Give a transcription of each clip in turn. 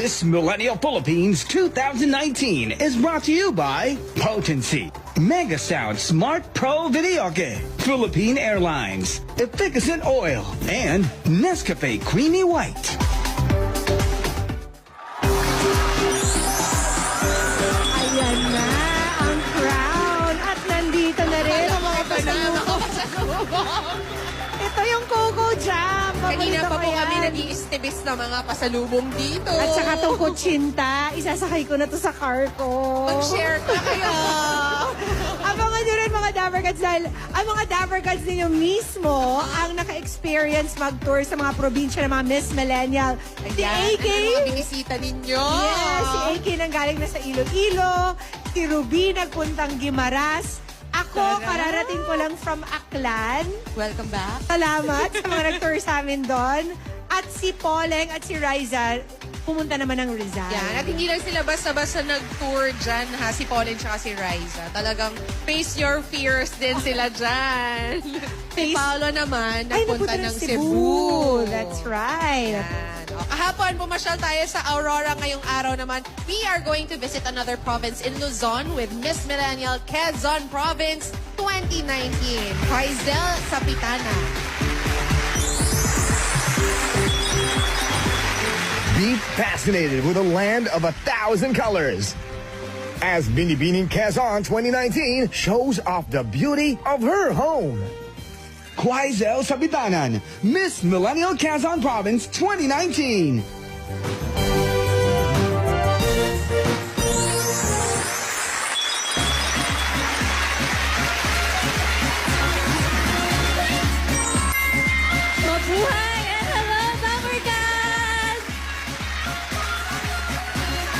Miss Millennial Philippines 2019 is brought to you by Potency, Mega Sound Smart Pro Videoke, Philippine Airlines, Efficacent Oil, and Nescafe Creamy White. Ayan na ang crown at nandito na rin ang mga pasalubong. Ito yung Coco Jam. Kanina Paborito pa ko po yan. kami nag-iistibis ng mga pasalubong dito. At saka itong kutsinta, isasakay ko na to sa car ko. Mag-share ka kayo. Abangan nyo rin mga Dabarkads dahil ang mga Dabarkads ninyo mismo ang naka-experience mag-tour sa mga probinsya ng mga Miss Millennial. Si Ayan, AK, ano mga binisita ninyo? yes, si AK nanggaling na sa Iloilo, si Ruby nagpuntang Guimaras, ako, Sarap. kararating ko lang from Aklan. Welcome back. Salamat sa mga nag-tour sa amin doon. At si Poleng at si Riza, pumunta naman ng Rizal. Yan. At hindi lang sila basta-basta nag-tour dyan, ha? Si Pauline tsaka si Riza. Talagang face your fears din sila dyan. Si Paolo naman, nagpunta ng Cebu. That's right. Yan. O, kahapon, pumasyal tayo sa Aurora. Ngayong araw naman, we are going to visit another province in Luzon with Miss Millennial Quezon Province 2019. Quaisel Sapitana. Be fascinated with a land of 1,000 colors. As Binibining Quezon 2019 shows off the beauty of her home. Quaisel Sabitanan, Miss Millennial Quezon Province 2019. Mabuhay and hello, Dabarkads!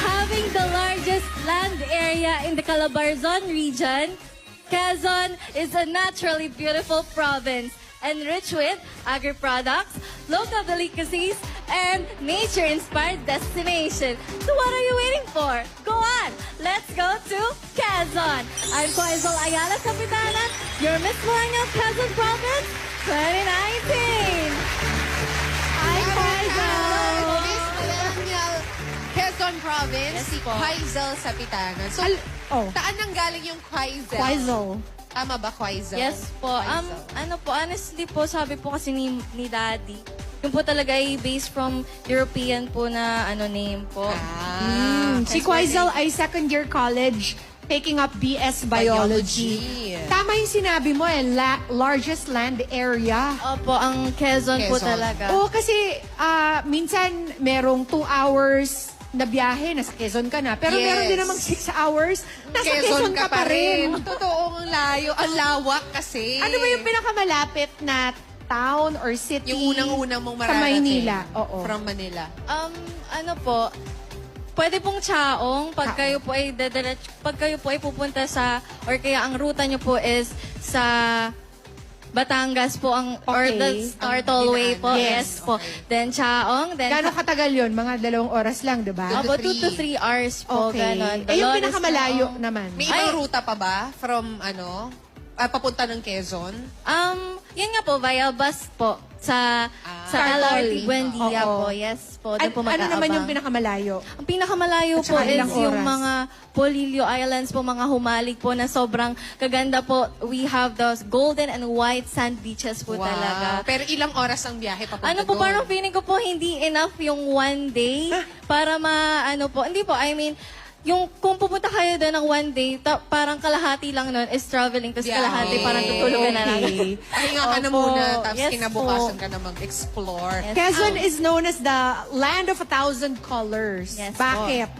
Having the largest land area in the Calabarzon region, Quezon is a naturally beautiful province enriched with agri-products, local delicacies, and nature-inspired destination. So what are you waiting for? Go on! Let's go to Quezon! I'm Quaisel Ayala Capitana, your Miss Millennial Quezon Province 2019! Hi, Quaisel! Miss Millennial Quezon Province, Yes si po. Quaisel Sapitanan. So, Oh, saan nanggaling yung Quaisel? Quaisel. Tama ba, Quaisel? Yes po. Ano po, honestly po, sabi po kasi ni Daddy, yung po talaga ay based from European po na name po. Si Quaisel ay second year college taking up BS Biology. Tama yung sinabi mo largest land area. Opo, ang Quezon po Quezon. talaga. Oo, kasi minsan merong 2 hours na biyahe, nasa Quezon ka na. Pero Yes. meron din namang 6 hours, nasa Quezon ka pa rin. Totoo, ang layo. Ang lawak kasi. Ano ba yung pinakamalapit na town or city? Yung unang-unang mong Sa mararating? Maynila. Oo. From Manila. Ano po, pwede pong Chaong pag Chaong. kayo po ay pag kayo po ay pupunta sa, or kaya ang ruta nyo po is sa Batangas po ang, or Okay. the Star Tollway po. Yes. Yes po. Then Chaong, then Gano'ng katagal yun? Mga 2 oras lang, di ba? About 2 to 3 hours po, Okay. ganon. Eh, yung Dolores pinakamalayo Chaong. naman. May ibang ruta pa ba? From papunta ng Quezon? Yun nga po, via bus po. Sa Star Tollway. LRT Buendia Oo. po. Yes po. Doon po Ano naman mag-aabang. yung pinakamalayo? Ang pinakamalayo At po saka is ilang yung oras? mga Polillo Islands po, mga humalig po na sobrang kaganda po. We have those golden and white sand beaches po talaga. Pero ilang oras ang biyahe papunta Ano po, doon? parang feeling ko po hindi enough yung one day para hindi po, I mean, yung kung pupunta kayo doon ng one day, parang kalahati lang nun is traveling, tapos Yeah. kalahati parang tutulugan na lang. Okay. Pahinga ka na Opo. muna, tapos Yes kinabukasan po. ka na mag-explore. Yes. Quezon is known as the land of 1,000 colors. Yes, Bakit?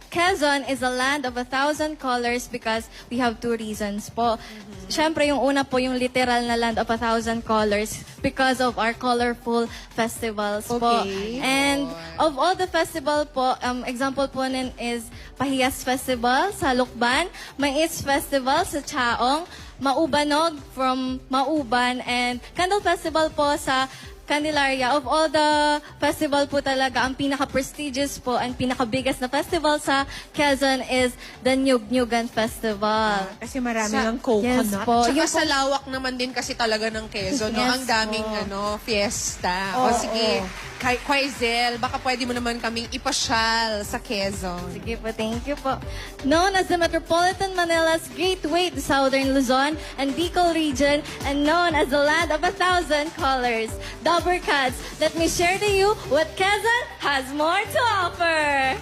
Quezon is a land of 1,000 colors because we have 2 reasons po. Siyempre, yung una po, yung literal na land of 1,000 colors because of our colorful festivals po. Okay. And of all the festival po, example po nun is Pahiyas Festival sa Lukban, Mais Festival sa Chaong, Maubanog from Mauban, and Candle Festival po sa Candelaria. Of all the festival po talaga, ang pinaka-prestigious po and pinaka-biggest na festival sa Quezon is the Nyug-Nyugan Festival. Kasi marami Sa- ng coconut. Yes po. Tsaka Yung sa lawak naman din kasi talaga ng Quezon, no? Yes Ang daming po. fiesta. Oo, O sige, oo. Quaizel, baka pwede mo naman kaming ipasyal sa Quezon. Sige po, thank you po. Known as the Metropolitan Manila's Gateway to Southern Luzon and Bicol region, and known as the land of 1,000 colors. Dabber Cats, let me share to you what Quezon has more to offer.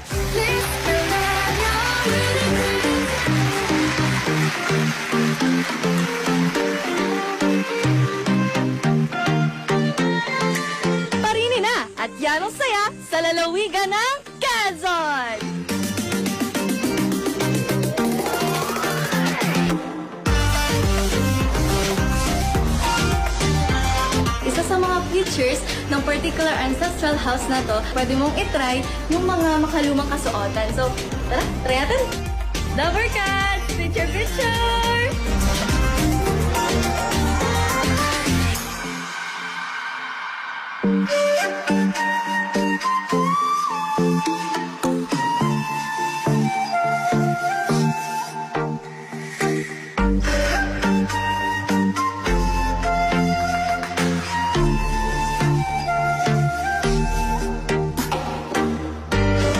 Parini na at yan ang saya sa lalawigan ng Quezon! Isa sa mga features ng particular ancestral house na to, pwede mong itry yung mga makalumang kasuotan. So, tara, try natin! Dabber Cats! Picture, picture!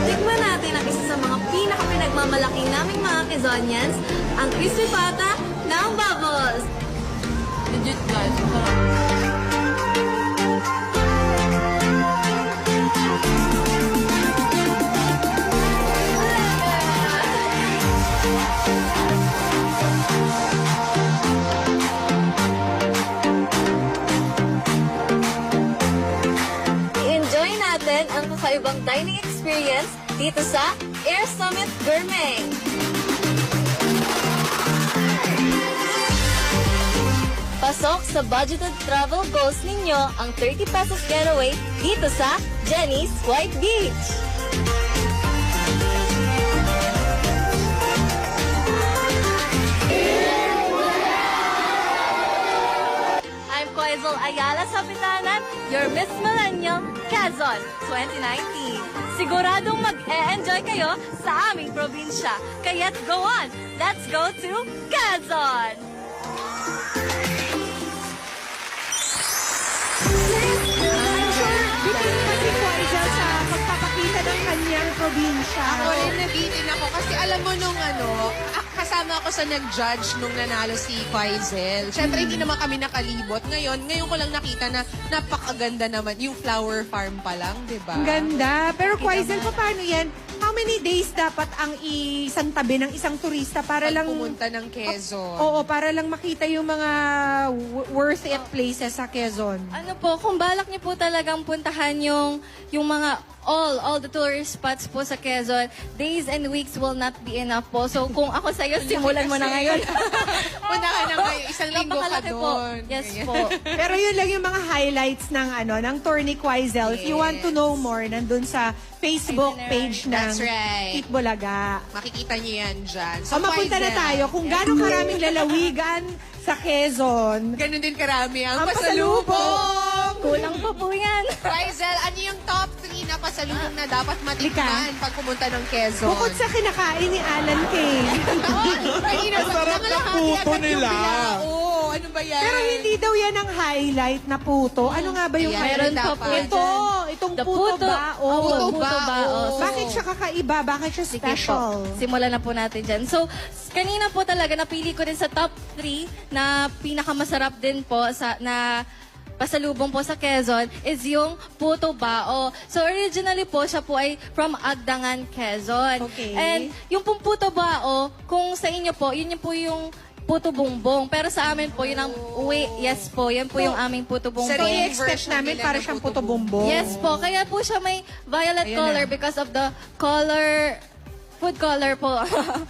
Tikman natin ang isa sa mga pinaka-pinagmamalaki naming mga Quezonians, ang crispy pata ng Bubbles. Legit guys, i-enjoy natin ang kakaibang dining experience dito sa Air Summit Gourmet. Pasok sa budgeted travel goals ninyo ang 30 pesos getaway dito sa Jenny's White Beach. I'm Quaizel Ayala Sapitanan, your Miss Millennial Quezon 2019. Siguradong mag-e-enjoy kayo sa aming probinsya. Kaya't go on! Let's go to Quezon! Bitin pa si Quaizel sa pagpapakita ng kanyang probinsya. Ako rin nabitin ako kasi alam mo nung kasama ako sa nag-judge nung nanalo si Quaizel. Siyempre, hindi naman kami nakalibot. Ngayon ko lang nakita na napakaganda naman. Yung flower farm pa lang, di ba? Ang ganda. Pero Quaizel, paano yan? How many days dapat ang isang tabi ng isang turista para Pag lang... pumunta ng Quezon. Oo, para lang makita yung mga worth it places sa Quezon. Ano po, kung balak niyo po talagang puntahan yung mga all the tourist spots po sa Quezon, days and weeks will not be enough po. So kung ako sa'yo, simulan mo na ngayon. Punta ka na ngayon. Isang linggo ka Napakalaki po. doon. Yes Ganyan. po. Pero yun lang yung mga highlights ng tour ni Quaizel. If you want to know more, nandun sa Facebook page ng That's right. Eat Bulaga. Makikita niyo yan dyan. So, mapunta na Quaizel, tayo kung gano'ng karaming lalawigan sa Quezon. ganun din karami ang Ang pasalubong. Kulang pa po yan. Quaizel, ano yung top 3 na pasalubong na dapat matikman pag pumunta ng Quezon? Bukod sa kinakain ni Alan Kay. Ang sarap ng puto nila. Oo, ano ba yan? Pero hindi daw yan ang highlight na puto. Ano nga ba yung Ayan, highlight? Meron pa po dapat. Ito, itong The puto bao. Puto Puto bao. bao. Bakit siya kakaiba? Bakit siya Sige special? po. Simulan na po natin dyan. So, kanina po talaga napili ko din sa top 3 na pinakamasarap din po na pasalubong po sa Quezon is yung puto bao. So, originally po, siya po ay from Agdangan, Quezon. Okay. And yung pong puto bao, kung sa inyo po, yun yung po yung puto bumbong. Pero sa amin po, yun ang uwi. Yes po, yan po yung aming puto bumbong. So, Sarili i-expect version namin nila para ng siyang puto puto bumbong. Yes po, kaya po siya may violet Ayan color na. because of the color, food color po.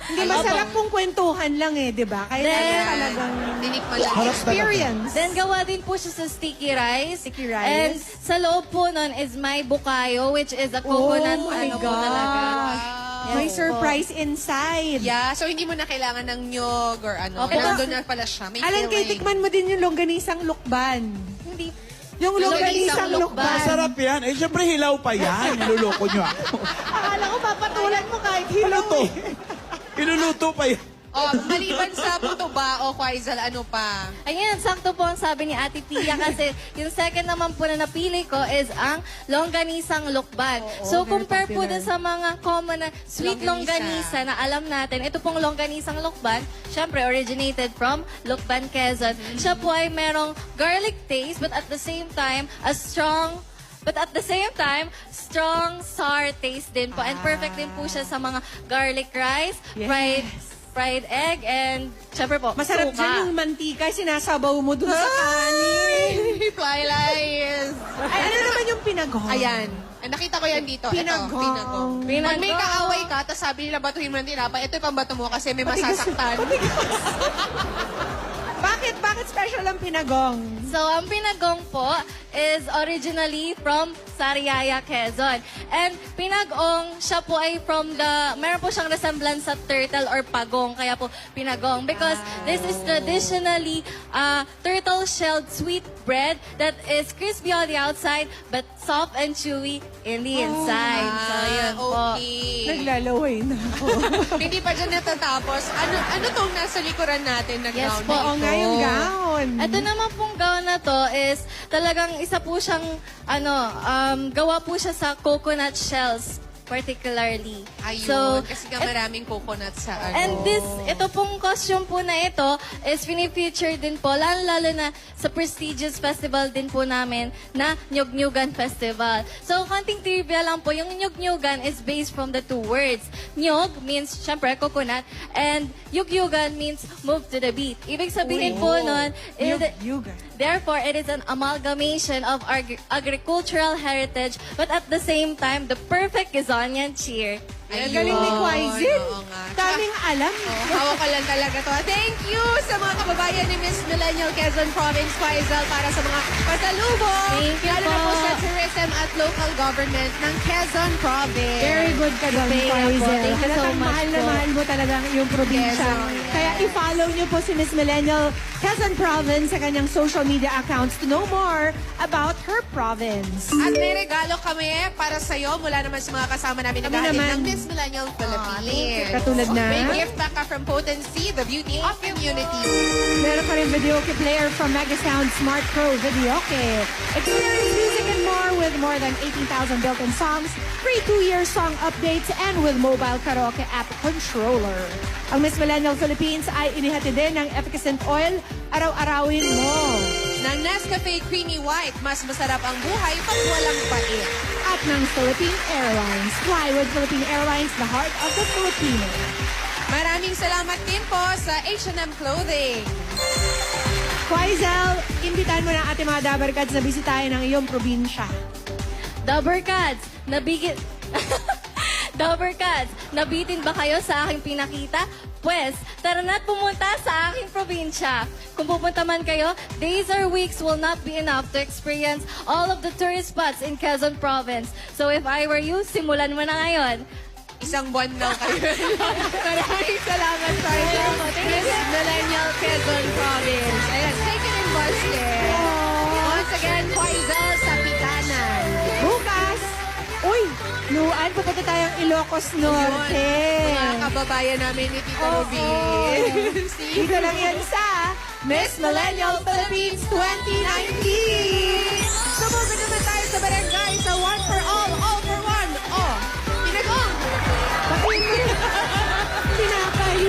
Hindi masarap kung kwentuhan lang eh, di ba? Kaya Then- talagang Tinikman lang. experience. Then gawa din po siya sa sticky rice. Sticky rice. And sa loob po nun is may bukayo, which is a coconut Oh my ano po talaga. gosh. May Yes surprise inside. Yeah, so hindi mo na kailangan ng nyog or ano. Okay. Nandun na pala siya. May Alan, kay filling. tikman mo din yung longganisang lukban. Hindi. Yung longganisang lukban. Masarap yan. Eh, syempre hilaw pa yan. Niluloko nyo ako. Akala ko papatulan mo kahit Ano hilaw to? eh. Iluluto pa yan. Oh, maliban sa puto ba o Quaizal, ano pa? Ayan, sakto po ang sabi ni Ate Pia kasi yung second naman po na napili ko is ang longganisang lukban. So, very compare po popular. dun sa mga common na sweet Longganisa. longganisa na alam natin, ito pong longganisang lukban, syempre originated from Lukban, Quezon. Siya po ay merong garlic taste but at the same time, strong sour taste din po. And perfect din po siya sa mga garlic rice, fried egg, and syempre po, Masarap suka. dyan yung mantika, sinasabaw mo dun sa kanin. Fly lies. Ay, ano naman yung pinagong? Ayan. Ay, nakita ko yan dito. Pinagong. Ito, pinagong. Pinagong. Pag may kaaway ka, tapos sabi nila batuhin mo ng tinapay, ito yung pambato mo kasi may masasaktan. Bakit special ang pinagong? So, ang pinagong po is originally from Sariaya, Quezon. And pinagong, siya po ay meron po siyang resemblance sa turtle or pagong, kaya po pinagong. Because this is traditionally turtle-shelled sweet bread that is crispy on the outside but soft and chewy in the inside. So, yun po. Okay. Naglalaway na ako. Hindi pa dyan natatapos. Ano tong nasa likuran natin na Yes gown po. na Oo ito? nga yung gown. Ito naman pong gown na to is talagang isa po siyang gawa po siya sa coconut shells particularly. Ayun. Kasi nga maraming coconut sa ano. And ito pong costume po na ito is pinifeature din po, lalo na sa prestigious festival din po namin na Nyug-Nyugan Festival. So, konting trivia lang po, yung Nyug-Nyugan is based from the two words. Nyug means, syempre, coconut, and Yug-Yugan means move to the beat. Ibig sabihin po nun, Yuga. therefore, it is an amalgamation of agricultural heritage, but at the same time, the perfect Quezonian cheer. Ang galing ni Quaizin. Oo nga. Daming alam. Hawak ka lang talaga to. Thank you sa mga kababayan ni Miss Millennial Quezon Province, Quaizal, para sa mga pasalubong. Thank you Lalo na po po. sa tourism at local government ng Quezon Province. Very good ka doon, Thank you po. Quaizin. Thank you so Talagang much mahal na po. mahal mo talaga yung probinsya. Quezon. Kaya i-follow niyo po si Miss Millennial Quezon Province sa kanyang social media accounts to know more about her province. At may regalo kami para sa'yo mula naman sa mga kasama namin na Kami galing naman. ng Miss Millennial Philippines. Katulad na? May gift pack ka from Potency, the beauty of community. Meron pa rin videoke player from Megasound Smart Pro Videoke. Experience music and more with more than 18,000 built-in songs, free 2-year song updates, and with mobile karaoke app controller. Ang Miss Millennial Philippines ay inihati din ng Efficacent Oil, araw-arawin mo. Ng Nescafe Creamy White, mas masarap ang buhay pag walang pait. At ng Philippine Airlines. Fly with Philippine Airlines, the heart of the Filipino. Maraming salamat din po sa H&M Clothing. Quaizal, imbitan mo na ating mga Dabarkads na bisitahin ang iyong probinsya. Dabarkads, Dabarkads, nabitin ba kayo sa aking pinakita? Pwes, tara na't pumunta sa aking probinsya. Kung pupunta man kayo, days or weeks will not be enough to experience all of the tourist spots in Quezon Province. So if I were you, simulan mo na ngayon. Isang buwan lang kayo. Maraming salamat, Sergeant. Miss Millennial Quezon Province. Ayan, take it in basket. Once again, Quaizal sa Pitanan. Bukas, uy, Luan, pupunta tayong Ilocos Norte. Mga kababayan namin ni Tito Ruby. Dito lang yan sa Miss Millennial Philippines 2019. Sumugod naman tayo sa barangay sa One for All for One. Oh, pinagong. Bakit mo tinapay?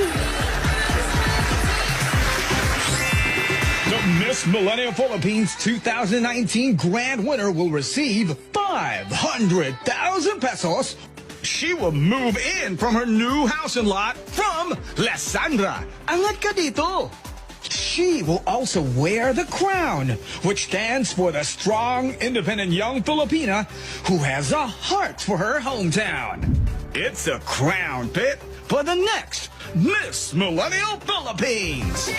The Miss Millennial Philippines 2019 grand winner will receive 500,000 pesos. She will move in from her new house and lot from Lesandra. Angat ka dito. She will also wear the crown, which stands for the strong, independent young Filipina who has a heart for her hometown. It's a crown pit for the next Miss Millennial Philippines.